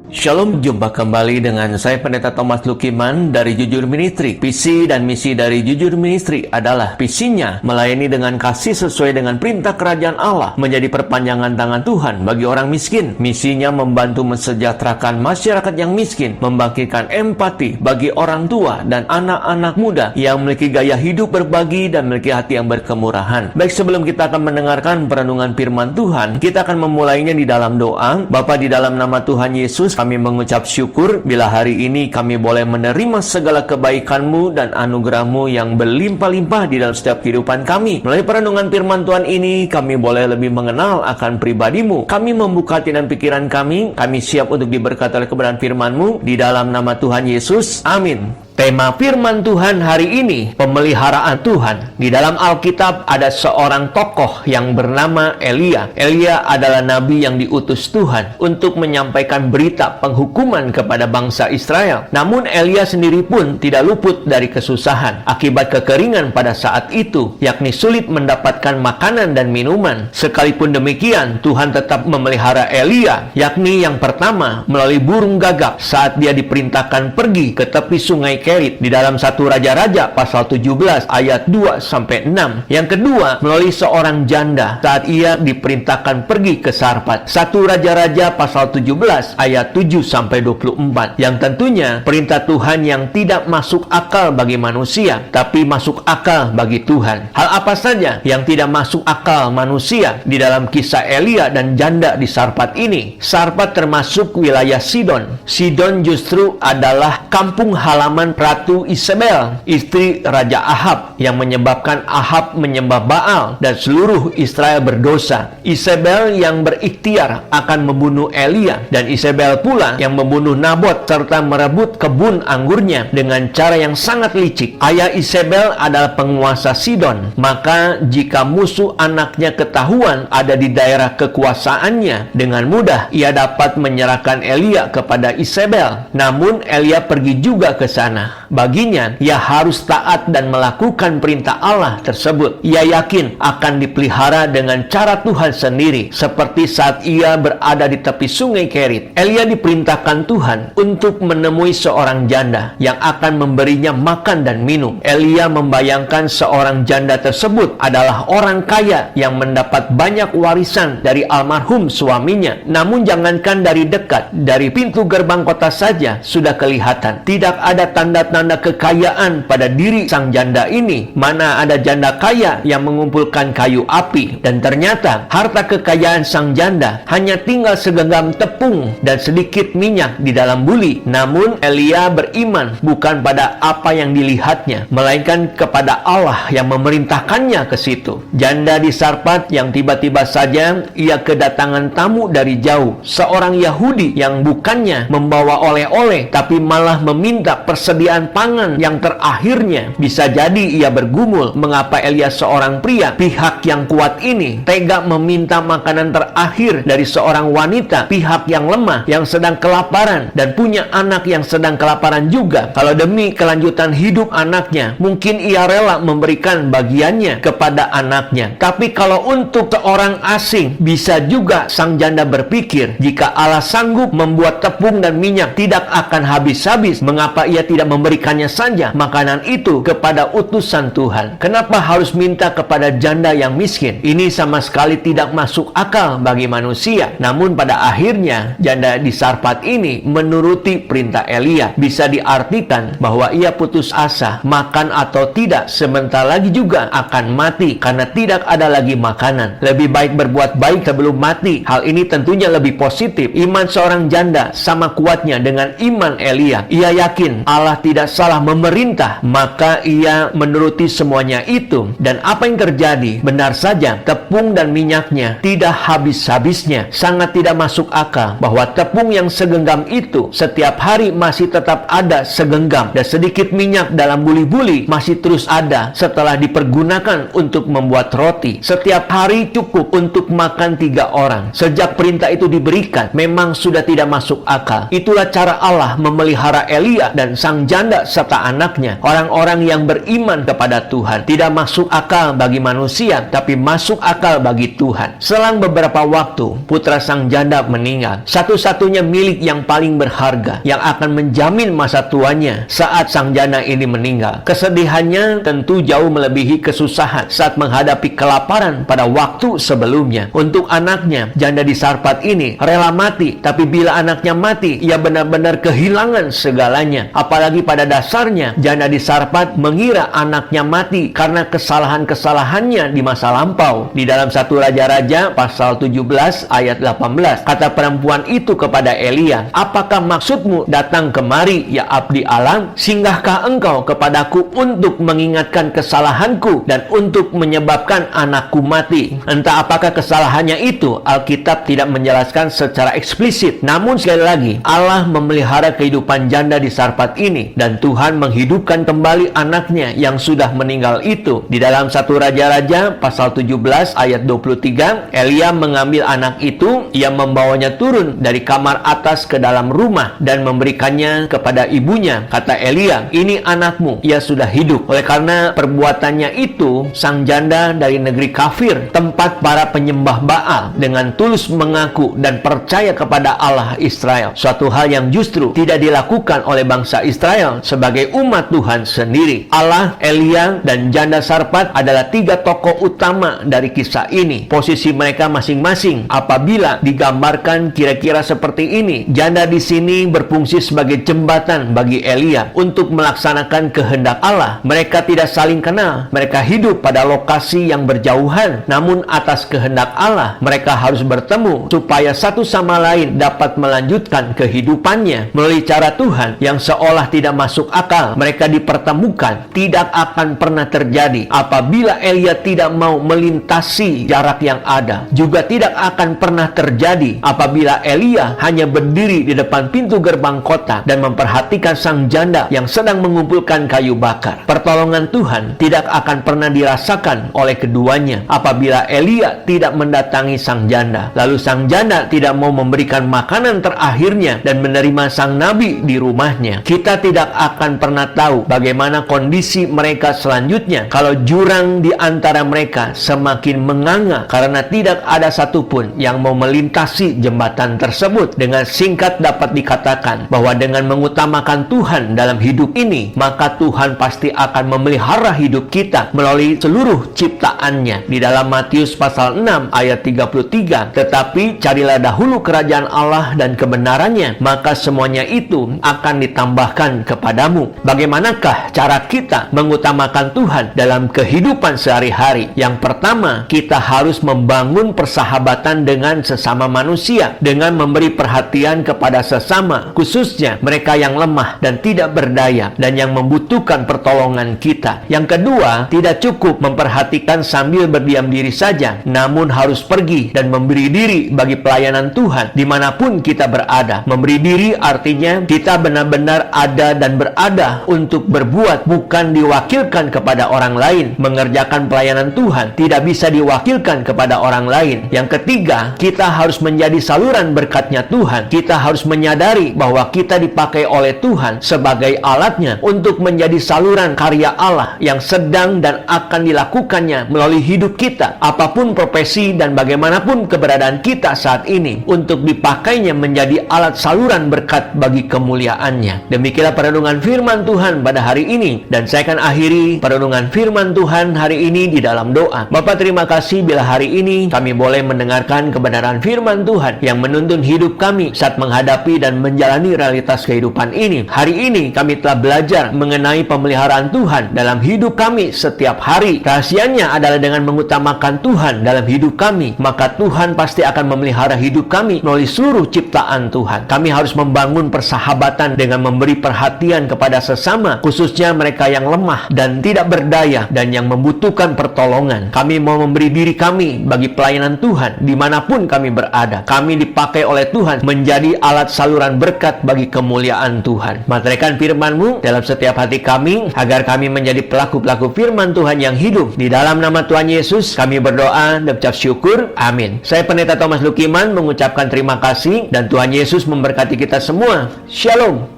Shalom, jumpa kembali dengan saya Pendeta Thomas Lukiman dari Jujur Ministry. Visi dan misi dari Jujur Ministry adalah visinya melayani dengan kasih sesuai dengan perintah kerajaan Allah, menjadi perpanjangan tangan Tuhan bagi orang miskin. Misinya membantu mensejahterakan masyarakat yang miskin, membangkitkan empati bagi orang tua dan anak-anak muda yang memiliki gaya hidup berbagi dan memiliki hati yang berkemurahan. Baik, sebelum kita akan mendengarkan perenungan firman Tuhan, kita akan memulainya di dalam doa. Bapa, di dalam nama Tuhan Yesus, kami mengucap syukur bila hari ini kami boleh menerima segala kebaikan-Mu dan anugerah-Mu yang berlimpah-limpah di dalam setiap kehidupan kami. Melalui perenungan firman Tuhan ini, kami boleh lebih mengenal akan pribadi-Mu. Kami membuka hati dan pikiran kami siap untuk diberkati oleh kebenaran firman-Mu. Di dalam nama Tuhan Yesus, amin. Tema firman Tuhan hari ini, pemeliharaan Tuhan. Di dalam Alkitab ada seorang tokoh yang bernama Elia. Elia adalah nabi yang diutus Tuhan untuk menyampaikan berita penghukuman kepada bangsa Israel. Namun Elia sendiri pun tidak luput dari kesusahan akibat kekeringan pada saat itu, yakni sulit mendapatkan makanan dan minuman. Sekalipun demikian, Tuhan tetap memelihara Elia, yakni yang pertama melalui burung gagak saat dia diperintahkan pergi ke tepi sungai Kerit di dalam 1 Raja-Raja pasal 17 ayat 2-6. Yang kedua, melalui seorang janda saat ia diperintahkan pergi ke Sarfat. 1 Raja-Raja pasal 17 ayat 7-24. Yang tentunya perintah Tuhan yang tidak masuk akal bagi manusia, tapi masuk akal bagi Tuhan. Hal apa saja yang tidak masuk akal manusia di dalam kisah Elia dan janda di Sarfat ini? Sarfat termasuk wilayah Sidon. Sidon justru adalah kampung halaman Ratu Isabel, istri Raja Ahab, yang menyebabkan Ahab menyembah Baal dan seluruh Israel berdosa. Isabel yang berikhtiar akan membunuh Elia, dan Isabel pula yang membunuh Nabot serta merebut kebun anggurnya dengan cara yang sangat licik. Ayah Isabel adalah penguasa Sidon, maka jika musuh anaknya ketahuan ada di daerah kekuasaannya, dengan mudah ia dapat menyerahkan Elia kepada Isabel. Namun Elia pergi juga ke sana. Baginya, ia harus taat dan melakukan perintah Allah tersebut. Ia yakin akan dipelihara dengan cara Tuhan sendiri, seperti saat ia berada di tepi sungai Kerit. Elia diperintahkan Tuhan untuk menemui seorang janda yang akan memberinya makan dan minum. Elia membayangkan seorang janda tersebut adalah orang kaya yang mendapat banyak warisan dari almarhum suaminya. Namun jangankan dari dekat, dari pintu gerbang kota saja sudah kelihatan. Tidak ada tanda-tanda kekayaan pada diri sang janda ini. Mana ada janda kaya yang mengumpulkan kayu api. Dan ternyata harta kekayaan sang janda hanya tinggal segenggam tepung dan sedikit minyak di dalam buli. Namun Elia beriman bukan pada apa yang dilihatnya, melainkan kepada Allah yang memerintahkannya ke situ. Janda di Sarfat yang tiba-tiba saja ia kedatangan tamu dari jauh, seorang Yahudi yang bukannya membawa oleh-oleh tapi malah meminta persediaan pangan yang terakhirnya. Bisa jadi ia bergumul, mengapa Elia seorang pria, pihak yang kuat ini, tega meminta makanan terakhir dari seorang wanita, pihak yang lemah, yang sedang kelaparan, dan punya anak yang sedang kelaparan juga. Kalau demi kelanjutan hidup anaknya, mungkin ia rela memberikan bagiannya kepada anaknya. Tapi kalau untuk seorang asing, bisa juga sang janda berpikir, jika Allah sanggup membuat tepung dan minyak tidak akan habis-habis, mengapa ia tidak memberikannya saja makanan itu kepada utusan Tuhan? Kenapa harus minta kepada janda yang miskin? Ini sama sekali tidak masuk akal bagi manusia. Namun pada akhirnya janda di Sarfat ini menuruti perintah Elia. Bisa diartikan bahwa ia putus asa, makan atau tidak, sebentar lagi juga akan mati karena tidak ada lagi makanan. Lebih baik berbuat baik sebelum mati. Hal ini tentunya lebih positif. Iman seorang janda sama kuatnya dengan iman Elia. Ia yakin Allah tidak salah memerintah, maka ia menuruti semuanya itu. Dan apa yang terjadi? Benar saja, tepung dan minyaknya tidak habis-habisnya. Sangat tidak masuk akal bahwa tepung yang segenggam itu setiap hari masih tetap ada segenggam, dan sedikit minyak dalam buli-buli masih terus ada setelah dipergunakan untuk membuat roti. Setiap hari cukup untuk makan 3 orang. Sejak perintah itu diberikan, memang sudah tidak masuk akal. Itulah cara Allah memelihara Elia dan sang janda janda serta anaknya, orang-orang yang beriman kepada Tuhan. Tidak masuk akal bagi manusia, tapi masuk akal bagi Tuhan. Selang beberapa waktu, putra sang janda meninggal. Satu-satunya milik yang paling berharga, yang akan menjamin masa tuanya saat sang janda ini meninggal. Kesedihannya tentu jauh melebihi kesusahan saat menghadapi kelaparan pada waktu sebelumnya. Untuk anaknya, janda di Sarfat ini rela mati, tapi bila anaknya mati, ia benar-benar kehilangan segalanya. Apalagi pada dasarnya, janda di Sarfat mengira anaknya mati karena kesalahan-kesalahannya di masa lampau. Di dalam 1 Raja-Raja pasal 17 ayat 18, kata perempuan itu kepada Elia, "Apakah maksudmu datang kemari, ya abdi Allah? Singgahkah engkau kepadaku untuk mengingatkan kesalahanku dan untuk menyebabkan anakku mati?" Entah apakah kesalahannya itu, Alkitab tidak menjelaskan secara eksplisit. Namun sekali lagi, Allah memelihara kehidupan janda di Sarfat ini, dan Tuhan menghidupkan kembali anaknya yang sudah meninggal itu. Di dalam 1 Raja-Raja pasal 17 ayat 23, Elia mengambil anak itu, ia membawanya turun dari kamar atas ke dalam rumah dan memberikannya kepada ibunya. Kata Elia, "Ini anakmu, ia sudah hidup." Oleh karena perbuatannya itu, sang janda dari negeri kafir, tempat para penyembah Baal, dengan tulus mengaku dan percaya kepada Allah Israel. Suatu hal yang justru tidak dilakukan oleh bangsa Israel sebagai umat Tuhan sendiri. Allah, Elia, dan janda Sarfat adalah 3 tokoh utama dari kisah ini. Posisi mereka masing-masing apabila digambarkan kira-kira seperti ini. Janda di sini berfungsi sebagai jembatan bagi Elia untuk melaksanakan kehendak Allah. Mereka tidak saling kenal. Mereka hidup pada lokasi yang berjauhan. Namun atas kehendak Allah, mereka harus bertemu supaya satu sama lain dapat melanjutkan kehidupannya. Melalui cara Tuhan yang seolah tidak masuk akal, mereka dipertemukan. Tidak akan pernah terjadi apabila Elia tidak mau melintasi jarak yang ada. Juga tidak akan pernah terjadi apabila Elia hanya berdiri di depan pintu gerbang kota dan memperhatikan sang janda yang sedang mengumpulkan kayu bakar. Pertolongan Tuhan tidak akan pernah dirasakan oleh keduanya apabila Elia tidak mendatangi sang janda. Lalu sang janda tidak mau memberikan makanan terakhirnya dan menerima sang nabi di rumahnya. Kita tidak akan pernah tahu bagaimana kondisi mereka selanjutnya kalau jurang di antara mereka semakin menganga karena tidak ada satupun yang mau melintasi jembatan tersebut. Dengan singkat dapat dikatakan bahwa dengan mengutamakan Tuhan dalam hidup ini, maka Tuhan pasti akan memelihara hidup kita melalui seluruh ciptaannya. Di dalam Matius pasal 6 ayat 33, "Tetapi carilah dahulu kerajaan Allah dan kebenarannya, maka semuanya itu akan ditambahkan kepadamu." Bagaimanakah cara kita mengutamakan Tuhan dalam kehidupan sehari-hari? Yang pertama, kita harus membangun persahabatan dengan sesama manusia dengan memberi perhatian kepada sesama, khususnya mereka yang lemah dan tidak berdaya dan yang membutuhkan pertolongan kita. Yang kedua, tidak cukup memperhatikan sambil berdiam diri saja, namun harus pergi dan memberi diri bagi pelayanan Tuhan dimanapun kita berada. Memberi diri artinya kita benar-benar ada dan berada untuk berbuat, bukan diwakilkan kepada orang lain. Mengerjakan pelayanan Tuhan tidak bisa diwakilkan kepada orang lain. Yang ketiga, kita harus menjadi saluran berkatnya Tuhan. Kita harus menyadari bahwa kita dipakai oleh Tuhan sebagai alatnya untuk menjadi saluran karya Allah yang sedang dan akan dilakukannya melalui hidup kita. Apapun profesi dan bagaimanapun keberadaan kita saat ini, untuk dipakainya menjadi alat saluran berkat bagi kemuliaannya. Demikianlah perenungan firman Tuhan pada hari ini, dan saya akan akhiri perenungan firman Tuhan hari ini di dalam doa. Bapa, terima kasih bila hari ini kami boleh mendengarkan kebenaran firman Tuhan yang menuntun hidup kami saat menghadapi dan menjalani realitas kehidupan ini. Hari ini kami telah belajar mengenai pemeliharaan Tuhan dalam hidup kami setiap hari. Rahasianya adalah dengan mengutamakan Tuhan dalam hidup kami, maka Tuhan pasti akan memelihara hidup kami melalui seluruh ciptaan Tuhan. Kami harus membangun persahabatan dengan memberi perhatian kepada sesama, khususnya mereka yang lemah dan tidak berdaya dan yang membutuhkan pertolongan. Kami mau memberi diri kami bagi pelayanan Tuhan dimanapun kami berada. Kami dipakai oleh Tuhan menjadi alat saluran berkat bagi kemuliaan Tuhan. Materai firman-Mu dalam setiap hati kami, agar kami menjadi pelaku-pelaku firman Tuhan yang hidup. Di dalam nama Tuhan Yesus kami berdoa dan ucap syukur. Amin. Saya Pendeta Thomas Lukiman mengucapkan terima kasih, dan Tuhan Yesus memberkati kita semua. Shalom.